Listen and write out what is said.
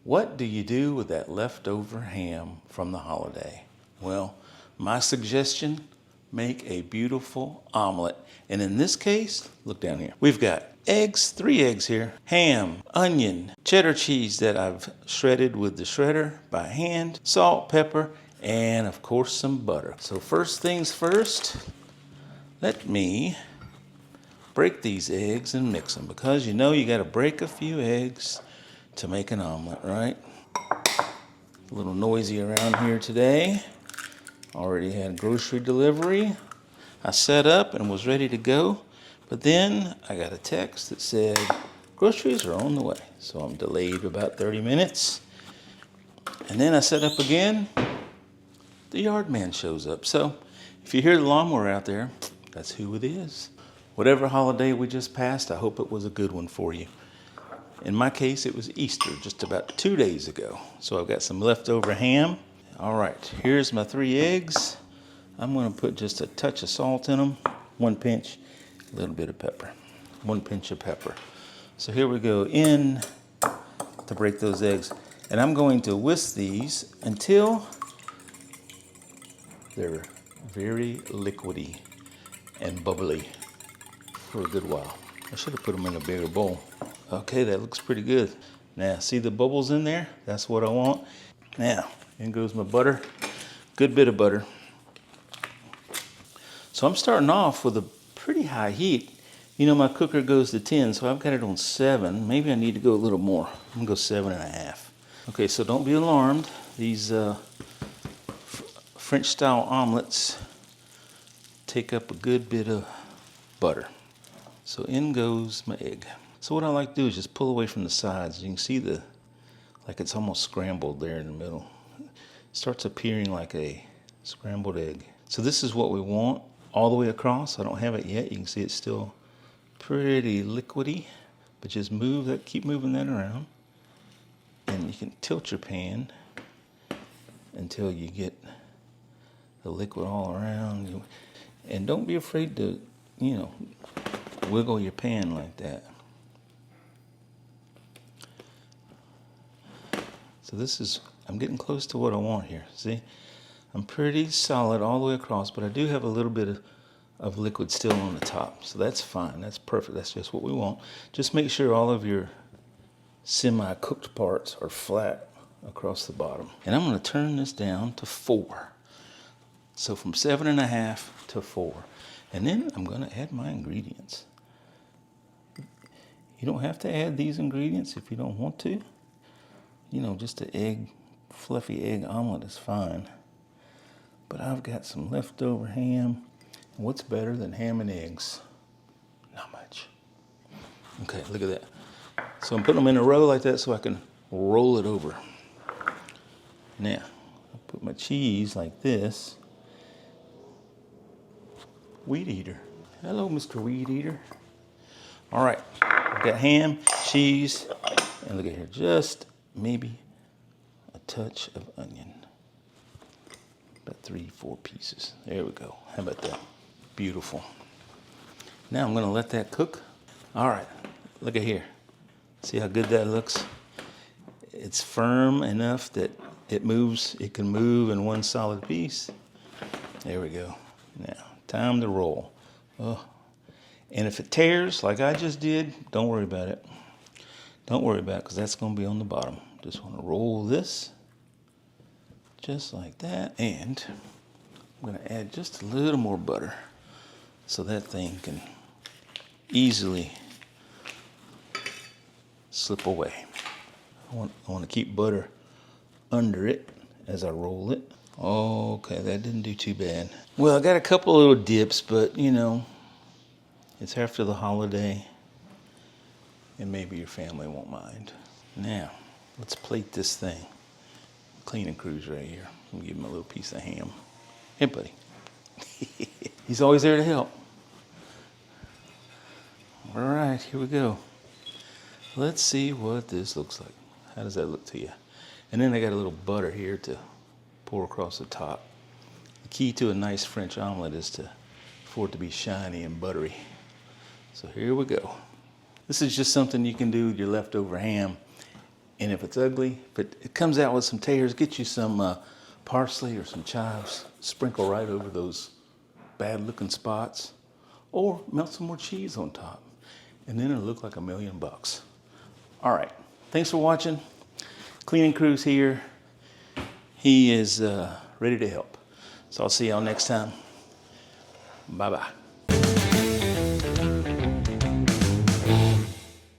What do you do with that leftover ham from the holiday? Well, my suggestion, make a beautiful omelet. And in this case, look down here. We've got eggs, 3 eggs here, ham, onion, cheddar cheese that I've shredded with the shredder by hand, salt, pepper, and of course some butter. So first things first, let me break these eggs and mix them, because you know you got to break a few eggs to make an omelet, right? A little noisy around here today. Already had grocery delivery. I set up and was ready to go, but then I got a text that said groceries are on the way. So I'm delayed about 30 minutes. And then I set up again. The yard man shows up. So if you hear the lawnmower out there, that's who it is. Whatever holiday we just passed, I hope it was a good one for you. In my case, it was Easter, just about 2 days ago. So I've got some leftover ham. All right, here's my 3 eggs. I'm gonna put just a touch of salt in them, 1 pinch, a little bit of pepper, 1 pinch of pepper. So here we go in to break those eggs. And I'm going to whisk these until they're very liquidy and bubbly for a good while. I should have put them in a bigger bowl. Okay, that looks pretty good. Now, see the bubbles in there? That's what I want. Now, in goes my butter. Good bit of butter. So I'm starting off with a pretty high heat. You know, my cooker goes to 10, so I've got it on 7. Maybe I need to go a little more. I'm gonna go 7.5. Okay, so don't be alarmed. These French style omelets take up a good bit of butter. So in goes my egg. So what I like to do is just pull away from the sides. You can see like it's almost scrambled there in the middle. It starts appearing like a scrambled egg. So this is what we want all the way across. I don't have it yet. You can see it's still pretty liquidy, but just keep moving that around. And you can tilt your pan until you get the liquid all around. And don't be afraid to, wiggle your pan like that. So I'm getting close to what I want here. See, I'm pretty solid all the way across, but I do have a little bit of liquid still on the top. So that's fine, that's perfect, that's just what we want. Just make sure all of your semi-cooked parts are flat across the bottom. And I'm gonna turn this down to 4. So from 7.5 to 4. And then I'm gonna add my ingredients. You don't have to add these ingredients if you don't want to. Just an fluffy egg omelet is fine. But I've got some leftover ham. And what's better than ham and eggs? Not much. Okay, look at that. So I'm putting them in a row like that so I can roll it over. Now, I'll put my cheese like this. Weed eater. Hello, Mr. Weed Eater. All right, I've got ham, cheese, and look at here, just maybe a touch of onion. About 3-4 pieces. There we go. How about that? Beautiful. Now I'm gonna let that cook. All right, look at here. See how good that looks? It's firm enough that it can move in one solid piece. There we go. Now, time to roll. Oh. And if it tears like I just did, don't worry about it. Don't worry about it, because that's going to be on the bottom. Just want to roll this just like that. And I'm going to add just a little more butter so that thing can easily slip away. I want to keep butter under it as I roll it. Okay, that didn't do too bad. Well, I got a couple of little dips, but it's after the holiday, and maybe your family won't mind. Now, let's plate this thing. Cleaning crews right here. I'm gonna give him a little piece of ham. Hey, buddy. He's always there to help. All right, here we go. Let's see what this looks like. How does that look to you? And then I got a little butter here to pour across the top. The key to a nice French omelet is for it to be shiny and buttery. So here we go. This is just something you can do with your leftover ham. And if it's ugly, if it comes out with some tears, get you some parsley or some chives. Sprinkle right over those bad looking spots. Or melt some more cheese on top. And then it'll look like $1,000,000. All right, thanks for watching. Cleaning crew's here. He is ready to help. So I'll see y'all next time. Bye-bye.